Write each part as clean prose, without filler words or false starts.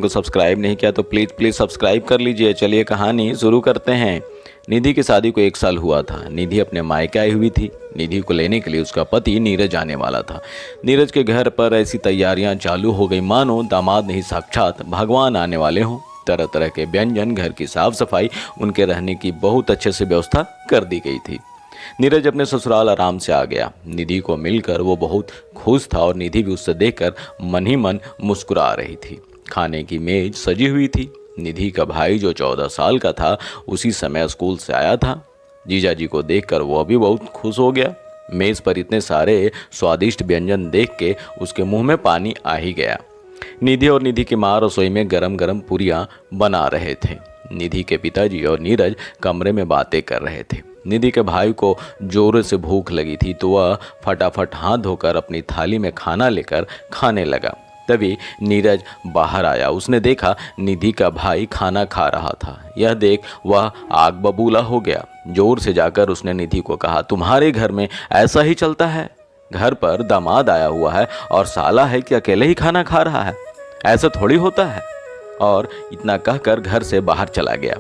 को सब्सक्राइब नहीं किया तो प्लीज़ सब्सक्राइब कर लीजिए। चलिए कहानी शुरू करते हैं। निधि की शादी को 1 साल हुआ था। निधि अपने मायके आई हुई थी। निधि को लेने के लिए उसका पति नीरज आने वाला था। नीरज के घर पर ऐसी तैयारियां चालू हो गई मानो दामाद नहीं साक्षात भगवान आने वाले हों। तरह तरह के व्यंजन, घर की साफ सफाई, उनके रहने की बहुत अच्छे से व्यवस्था कर दी गई थी। नीरज अपने ससुराल आराम से आ गया। निधि को मिलकर वो बहुत खुश था और निधि भी उससे देखकर मन ही मन मुस्कुरा रही थी। खाने की मेज सजी हुई थी। निधि का भाई जो 14 साल का था उसी समय स्कूल से आया था। जीजा जी को देखकर वो भी बहुत खुश हो गया। मेज पर इतने सारे स्वादिष्ट व्यंजन देख के उसके मुंह में पानी आ ही गया। निधि और निधि की माँ रसोई में गरम गरम पूरियां बना रहे थे। निधि के पिताजी और नीरज कमरे में बातें कर रहे थे। निधि के भाई को जोर से भूख लगी थी तो वह फटाफट हाथ धोकर अपनी थाली में खाना लेकर खाने लगा। तभी नीरज बाहर आया। उसने देखा निधि का भाई खाना खा रहा था। यह देख वह आग बबूला हो गया। जोर से जाकर उसने निधि को कहा, तुम्हारे घर में ऐसा ही चलता है? घर पर दामाद आया हुआ है और साला है कि अकेले ही खाना खा रहा है? ऐसा थोड़ी होता है। और इतना कहकर घर से बाहर चला गया।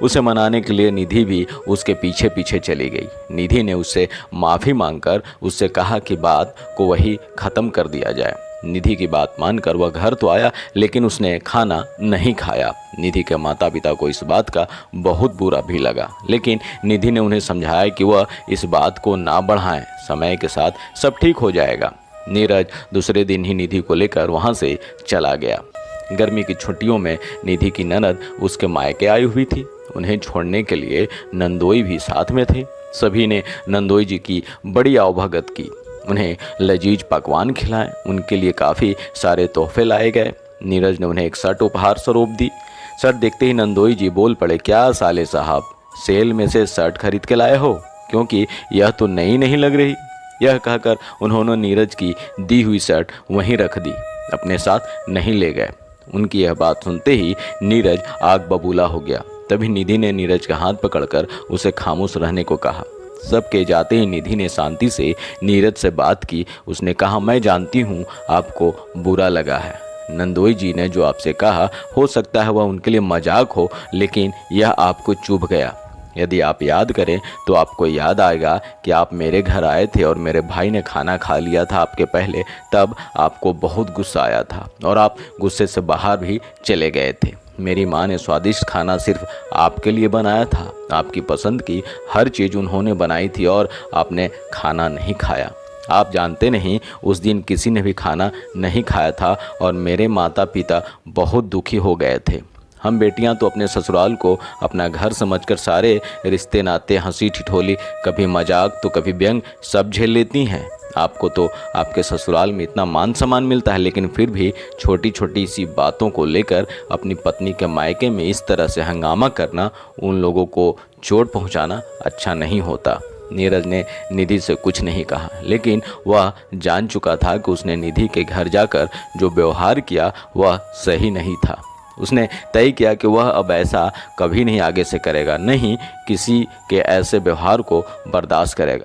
उसे मनाने के लिए निधि भी उसके पीछे पीछे चली गई। निधि ने उससे माफ़ी मांगकर उससे कहा कि बात को वही ख़त्म कर दिया जाए। निधि की बात मानकर वह घर तो आया लेकिन उसने खाना नहीं खाया। निधि के माता पिता को इस बात का बहुत बुरा भी लगा, लेकिन निधि ने उन्हें समझाया कि वह इस बात को ना बढ़ाएं, समय के साथ सब ठीक हो जाएगा। नीरज दूसरे दिन ही निधि को लेकर वहाँ से चला गया। गर्मी की छुट्टियों में निधि की ननद उसके मायके आई हुई थी। उन्हें छोड़ने के लिए नंदोई भी साथ में थे। सभी ने नंदोई जी की बड़ी आवभगत की। उन्हें लजीज पकवान खिलाए। उनके लिए काफ़ी सारे तोहफे लाए गए। नीरज ने उन्हें एक शर्ट उपहार स्वरूप दी। शर्ट देखते ही नंदोई जी बोल पड़े, क्या साले साहब, सेल में से शर्ट खरीद के लाए हो? क्योंकि यह तो नई नहीं लग रही। यह कहकर उन्होंने नीरज की दी हुई शर्ट वहीं रख दी, अपने साथ नहीं ले गए। उनकी यह बात सुनते ही नीरज आग बबूला हो गया। तभी निधि ने नीरज का हाथ पकड़कर उसे खामोश रहने को कहा। सबके जाते ही निधि ने शांति से नीरज से बात की। उसने कहा, मैं जानती हूँ आपको बुरा लगा है। नंदोई जी ने जो आपसे कहा हो सकता है वह उनके लिए मजाक हो, लेकिन यह आपको चुभ गया। यदि आप याद करें तो आपको याद आएगा कि आप मेरे घर आए थे और मेरे भाई ने खाना खा लिया था आपके पहले। तब आपको बहुत गुस्सा आया था और आप गुस्से से बाहर भी चले गए थे। मेरी माँ ने स्वादिष्ट खाना सिर्फ आपके लिए बनाया था। आपकी पसंद की हर चीज़ उन्होंने बनाई थी और आपने खाना नहीं खाया। आप जानते नहीं, उस दिन किसी ने भी खाना नहीं खाया था और मेरे माता पिता बहुत दुखी हो गए थे। हम बेटियां तो अपने ससुराल को अपना घर समझकर सारे रिश्ते नाते, हंसी ठिठोली, कभी मजाक तो कभी व्यंग सब झेल लेती हैं। आपको तो आपके ससुराल में इतना मान सम्मान मिलता है, लेकिन फिर भी छोटी छोटी सी बातों को लेकर अपनी पत्नी के मायके में इस तरह से हंगामा करना, उन लोगों को चोट पहुंचाना अच्छा नहीं होता। नीरज ने निधि से कुछ नहीं कहा, लेकिन वह जान चुका था कि उसने निधि के घर जाकर जो व्यवहार किया वह सही नहीं था। उसने तय किया कि वह अब ऐसा कभी नहीं आगे से करेगा, नहीं किसी के ऐसे व्यवहार को बर्दाश्त करेगा।